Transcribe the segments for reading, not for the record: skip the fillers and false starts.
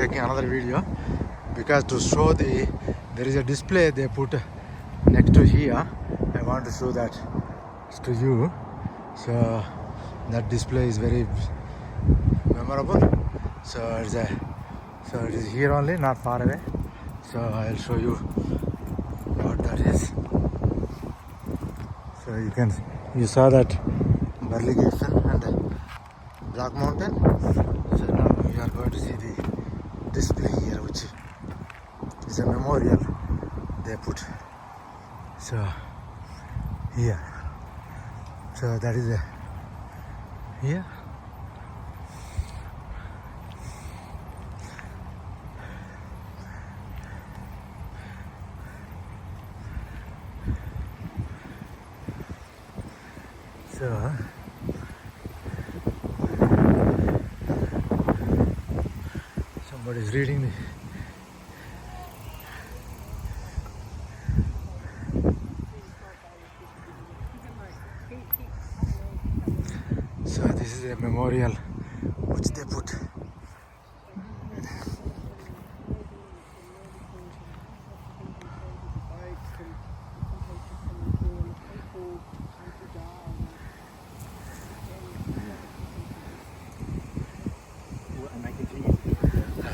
taking another video because to show there is a display they put next to here. I want to show that to you. So that display is very memorable. So it is here only, not far away. So I'll show you what that is. So you saw that Burley, Griffin and Black Mountain. So now we are going to see the display here, which is a memorial they put. So here. So that is here. So somebody is reading the so this is a memorial which they put.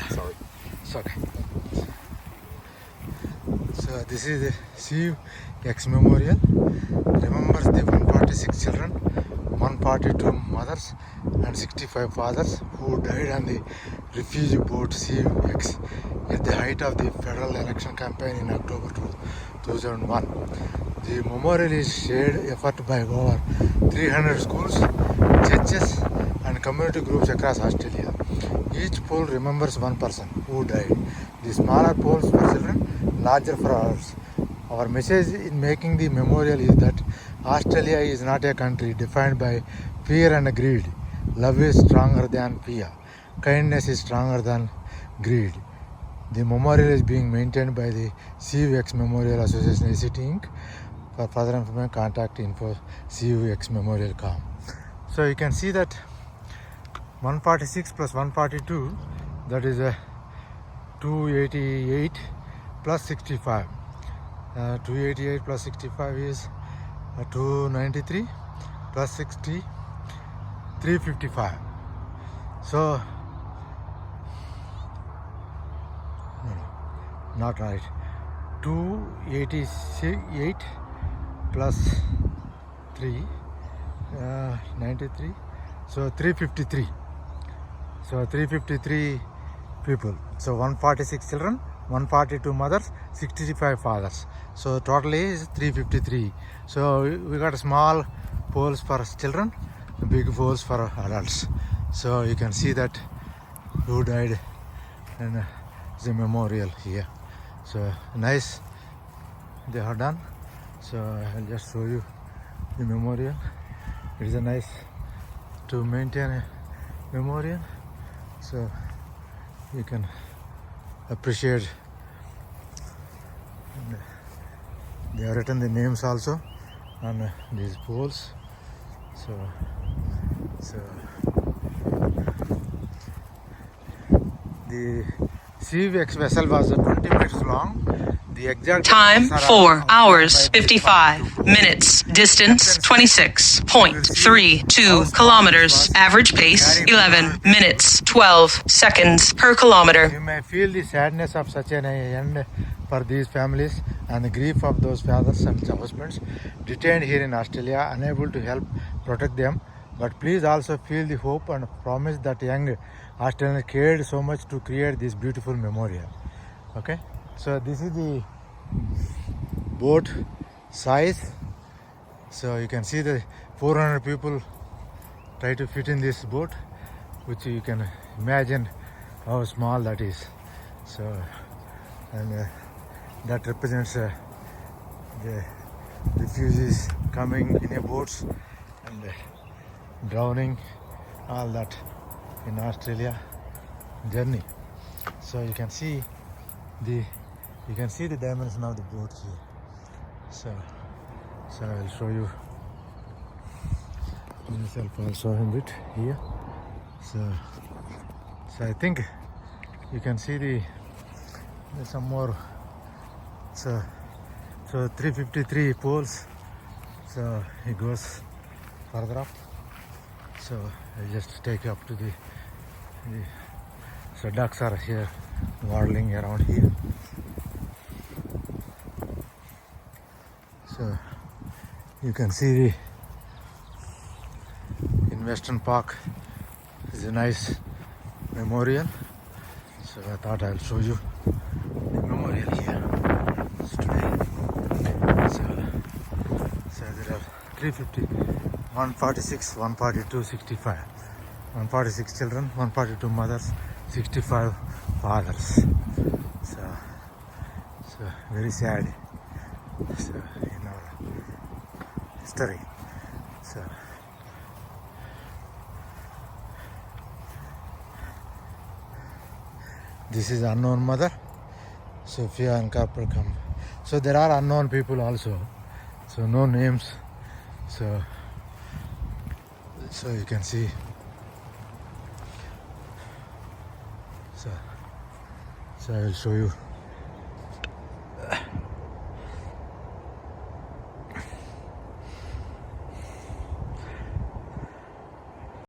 Sorry, it's okay. So this is the SIEV X Memorial. Remembers the 146 children, 142 mothers and 65 fathers who died on the refugee boat SIEV X at the height of the federal election campaign in October 2001. The memorial is shared effort by over 300 schools, churches and community groups across Australia. Each pole remembers one person who died. The smaller poles for children, larger for adults. Our message in making the memorial is that Australia is not a country defined by fear and greed. Love is stronger than fear. Kindness is stronger than greed. The memorial is being maintained by the SIEV X Memorial Association ACT Inc. For further information, contact info SIEVXmemorial.com. So you can see that 146 plus 142, that is a 288 plus 65. 288 plus 65 is 293 plus 60, 355. So, no, not right. 288 plus 3, 93. So 353. So 353 people. So 146 children, 142 mothers, 65 fathers. So totally is 353. So we got small poles for children, big poles for adults. So you can see that who died and the memorial here. So nice they are done. So I'll just show you the memorial. It is a nice to maintain a memorial. So you can appreciate. And they have written the names also on these poles. So the SIEV X vessel was 20 meters long. The exact time 4 hours 55 minutes. Distance 26.32 kilometers. Average pace 11 minutes 12 seconds per kilometer. You may feel the sadness of such an end for these families and the grief of those fathers and husbands detained here in Australia, unable to help protect them. But please also feel the hope and promise that young Australians cared so much to create this beautiful memorial. Okay, so this is the boat size. So you can see the 400 people try to fit in this boat, which you can imagine how small that is. So and that represents the refugees coming in a boats and drowning, all that in Australia journey. So you can see the dimension of the boat here. So I'll show you myself also a bit here. So I think you can see there's some more. So 353 poles. So it goes further up. So I'll just take you up to the so ducks are here waddling around here. So you can see the in Western Park is a nice memorial. So I thought I'll show you the memorial here today. So there are 350, 146, 142, 65. 146 children, 142 mothers, 65 fathers. So very sad. So in our history. So this is unknown mother, Sophia and Carper come. So there are unknown people also. So no names. So you can see. So I will show you